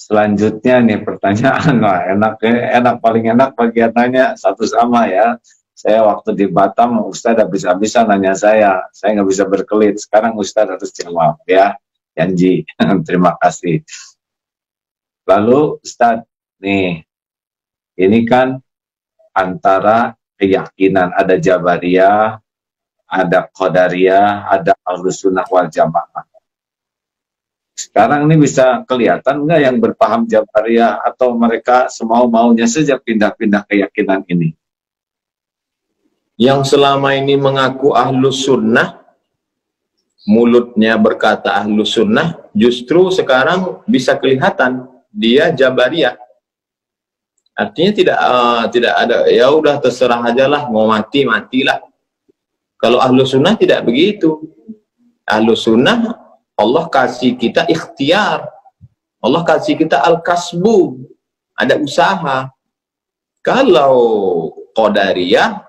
Selanjutnya nih pertanyaan, wah, enak paling enak bagian nanya satu sama ya. Saya waktu di Batam, Ustadz habis-habisan nanya saya nggak bisa berkelit. Sekarang Ustadz harus jawab ya, janji. Terima kasih. Lalu Ustadz, nih, ini kan antara keyakinan ada Jabariyah, ada Qadariyah, ada Ahlus Sunnah wal Jamaah. Sekarang ini bisa kelihatan nggak yang berpaham Jabariyah atau mereka semau-maunya saja pindah-pindah keyakinan ini? Yang selama ini mengaku Ahlus Sunnah, mulutnya berkata Ahlus Sunnah, justru sekarang bisa kelihatan dia Jabariyah. Artinya tidak ada, ya udah terserah aja lah, mau mati matilah. Kalau Ahlus Sunnah tidak begitu. Ahlus Sunnah, Allah kasih kita ikhtiar, Allah kasih kita al-kasbu, ada usaha. Kalau Qadariyah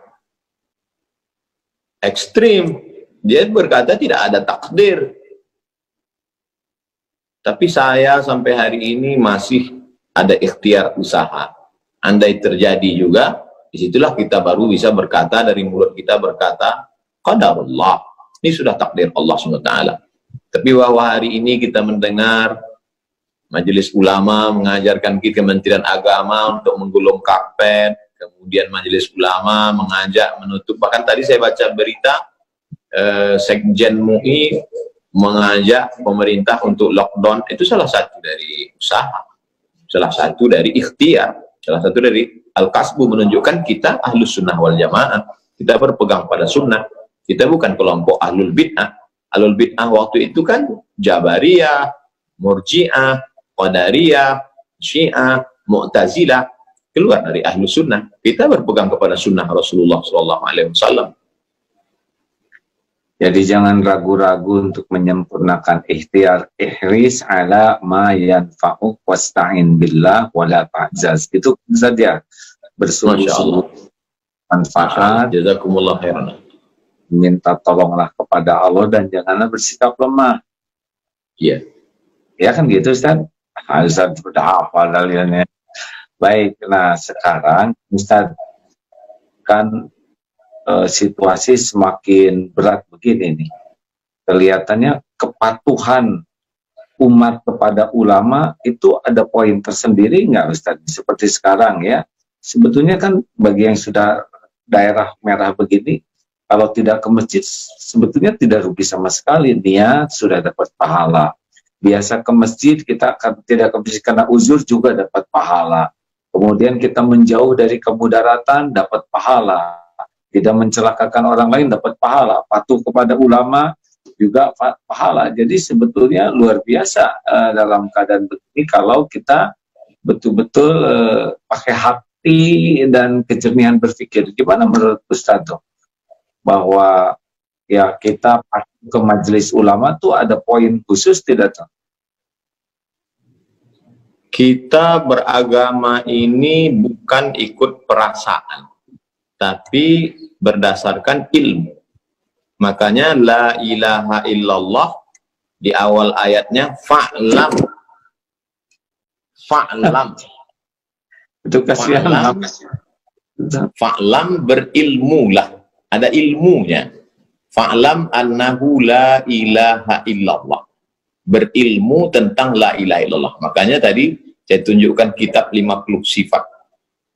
ekstrim, dia berkata tidak ada takdir. Tapi saya sampai hari ini masih ada ikhtiar usaha. Andai terjadi juga, disitulah kita baru bisa berkata, dari mulut kita berkata qadarullah, ini sudah takdir Allah SWT. Tapi bahwa hari ini kita mendengar Majelis Ulama mengajarkan kita, Kementerian Agama untuk menggulung karpet, kemudian Majelis Ulama mengajak menutup, bahkan tadi saya baca berita Sekjen MUI mengajak pemerintah untuk lockdown. Itu salah satu dari usaha, salah satu dari ikhtiar, salah satu dari al-kasbu, menunjukkan kita Ahlus Sunnah wal Jamaah, kita berpegang pada sunnah, kita bukan kelompok Ahlul Bid'ah. Ahlul Bid'ah waktu itu kan Jabariyah, Murji'ah, Qadariyah, Syiah, Mu'tazilah, keluar dari Ahlus Sunnah. Kita berpegang kepada sunnah Rasulullah SAW. Jadi jangan ragu-ragu untuk menyempurnakan ikhtiar, ihris ala ma yanfa'uk wasta'in billah wala ta'jaz. Itu saja, bersungguh-sungguh manfaat, jazakumullah khairan, minta tolonglah kepada Allah dan janganlah bersikap lemah. Iya. Ya kan gitu Ustaz? Ustaz sudah hafal dalilnya. Baik, nah sekarang Ustaz, kan situasi semakin berat begini nih. Kelihatannya kepatuhan umat kepada ulama itu ada poin tersendiri nggak Ustaz? Seperti sekarang ya, sebetulnya kan bagi yang sudah daerah merah begini, kalau tidak ke masjid sebetulnya tidak rugi sama sekali, niat sudah dapat pahala. Biasa ke masjid, kita tidak ke masjid karena uzur juga dapat pahala. Kemudian kita menjauh dari kemudaratan dapat pahala. Tidak mencelakakan orang lain dapat pahala, patuh kepada ulama juga pahala. Jadi sebetulnya luar biasa dalam keadaan begini kalau kita betul-betul pakai hati dan kejernihan berpikir. Gimana menurut Ustaz bahwa ya kita patuh ke majelis ulama tuh ada poin khusus tidak tuh? Kita beragama ini bukan ikut perasaan, tapi berdasarkan ilmu. Makanya la ilaha illallah di awal ayatnya fa'lam. Fa'lam. Itu kasihan. Fa'lam, berilmulah. Ada ilmunya. Fa'lam annahu la ilaha illallah. Berilmu tentang la ilaha illallah. Makanya tadi saya tunjukkan kitab 50 sifat.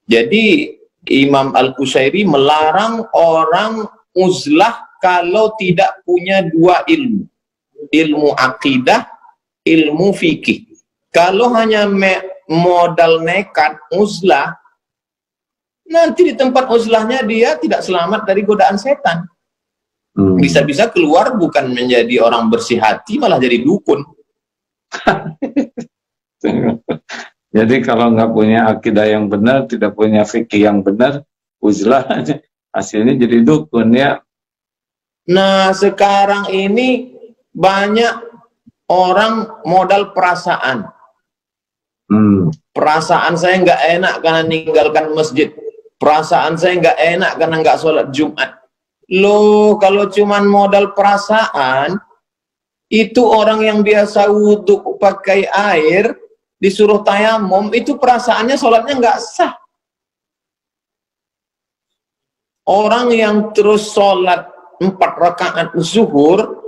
Jadi Imam Al-Qusairi melarang orang uzlah kalau tidak punya dua ilmu. Ilmu akidah, ilmu fikih. Kalau hanya modal nekat uzlah, nanti di tempat uzlahnya dia tidak selamat dari godaan setan. Bisa-bisa keluar bukan menjadi orang bersih hati, malah jadi dukun. Jadi kalau nggak punya akidah yang benar, tidak punya fikih yang benar, uzlah hasilnya jadi dukun ya. Nah sekarang ini banyak orang modal perasaan. Perasaan saya nggak enak karena ninggalkan masjid. Perasaan saya nggak enak karena nggak sholat Jumat. Loh, kalau cuman modal perasaan, itu orang yang biasa wudhu pakai air, disuruh tayamum, itu perasaannya sholatnya nggak sah. Orang yang terus sholat 4 rakaat zuhur,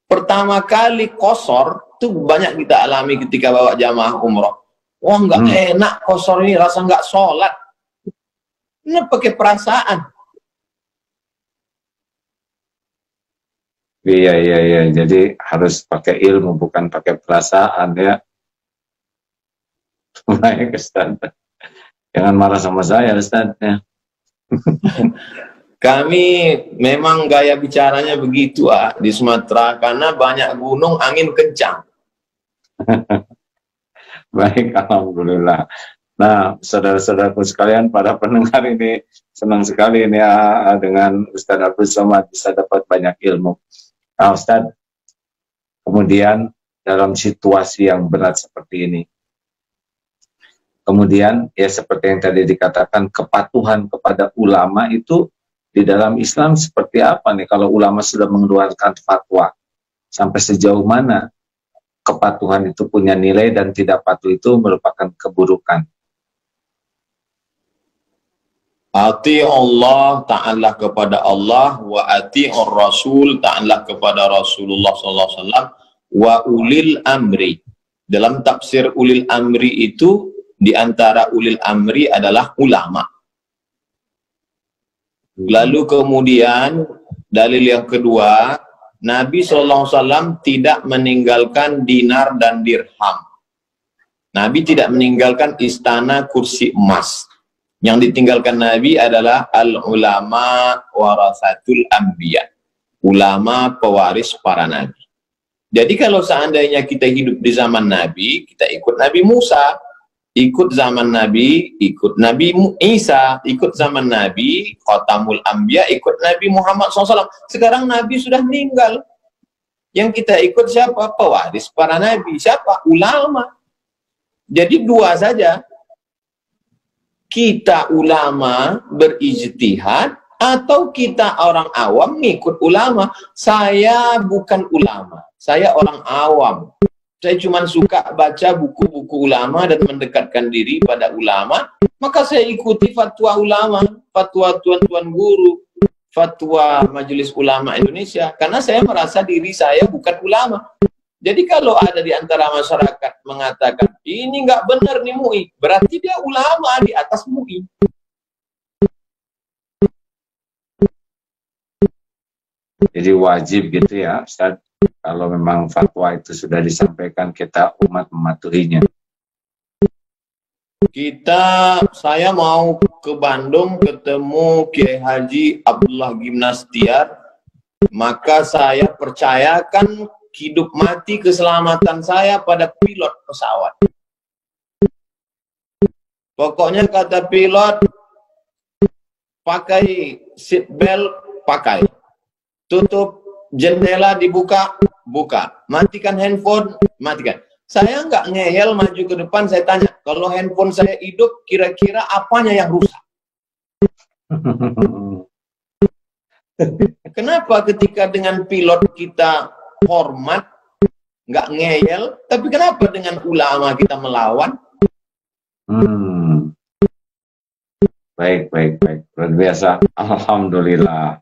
pertama kali kosor, itu banyak kita alami ketika bawa jamaah umroh. Wah, nggak enak kosor ini, rasa nggak sholat. Ini pakai perasaan. Iya. Jadi harus pakai ilmu, bukan pakai perasaan ya. Baik, Ustaz. Jangan marah sama saya, Ustaz. Ya. Kami memang gaya bicaranya begitu di Sumatera, karena banyak gunung, angin kencang. Baik, alhamdulillah. Nah, saudara-saudaraku sekalian, para pendengar ini senang sekali ini ya, dengan Ustaz Abdul Somad bisa dapat banyak ilmu. Nah, Ustaz, kemudian dalam situasi yang berat seperti ini, kemudian ya seperti yang tadi dikatakan, kepatuhan kepada ulama itu di dalam Islam seperti apa nih? Kalau ulama sudah mengeluarkan fatwa, sampai sejauh mana kepatuhan itu punya nilai dan tidak patuh itu merupakan keburukan? Ati Allah, ta'ala kepada Allah, wa ati'ur Rasul, ta'ala kepada Rasulullah SAW, wa ulil amri. Dalam tafsir ulil amri itu, di antara ulil amri adalah ulama. Lalu kemudian dalil yang kedua, Nabi SAW tidak meninggalkan dinar dan dirham. Nabi tidak meninggalkan istana kursi emas. Yang ditinggalkan Nabi adalah al-ulama warasatul anbiya. Ulama pewaris para nabi. Jadi kalau seandainya kita hidup di zaman Nabi, kita ikut Nabi Musa. Ikut zaman Nabi, ikut Nabi Isa, ikut zaman Nabi, Khatamul Anbiya, ikut Nabi Muhammad SAW. Sekarang Nabi sudah meninggal. Yang kita ikut siapa? Pewaris para Nabi. Siapa? Ulama. Jadi dua saja. Kita ulama berijtihad, atau kita orang awam ngikut ulama. Saya bukan ulama. Saya orang awam. Saya cuma suka baca buku-buku ulama dan mendekatkan diri pada ulama, maka saya ikuti fatwa ulama, fatwa tuan-tuan guru, fatwa Majelis Ulama Indonesia, karena saya merasa diri saya bukan ulama. Jadi kalau ada di antara masyarakat mengatakan, ini nggak benar nih MUI, berarti dia ulama di atas MUI. Jadi wajib gitu ya, Ustaz. Kalau memang fatwa itu sudah disampaikan, kita umat mematuhinya. Saya mau ke Bandung ketemu Kiai Haji Abdullah Gimnastiar, maka saya percayakan hidup mati keselamatan saya pada pilot pesawat. Pokoknya kata pilot, pakai seat belt, pakai. Tutup jendela, dibuka, buka. Matikan handphone, matikan. Saya nggak ngeyel maju ke depan, saya tanya, kalau handphone saya hidup, kira-kira apanya yang rusak? Kenapa ketika dengan pilot kita hormat, nggak ngeyel, tapi kenapa dengan ulama kita melawan? Baik. Luar biasa. Alhamdulillah.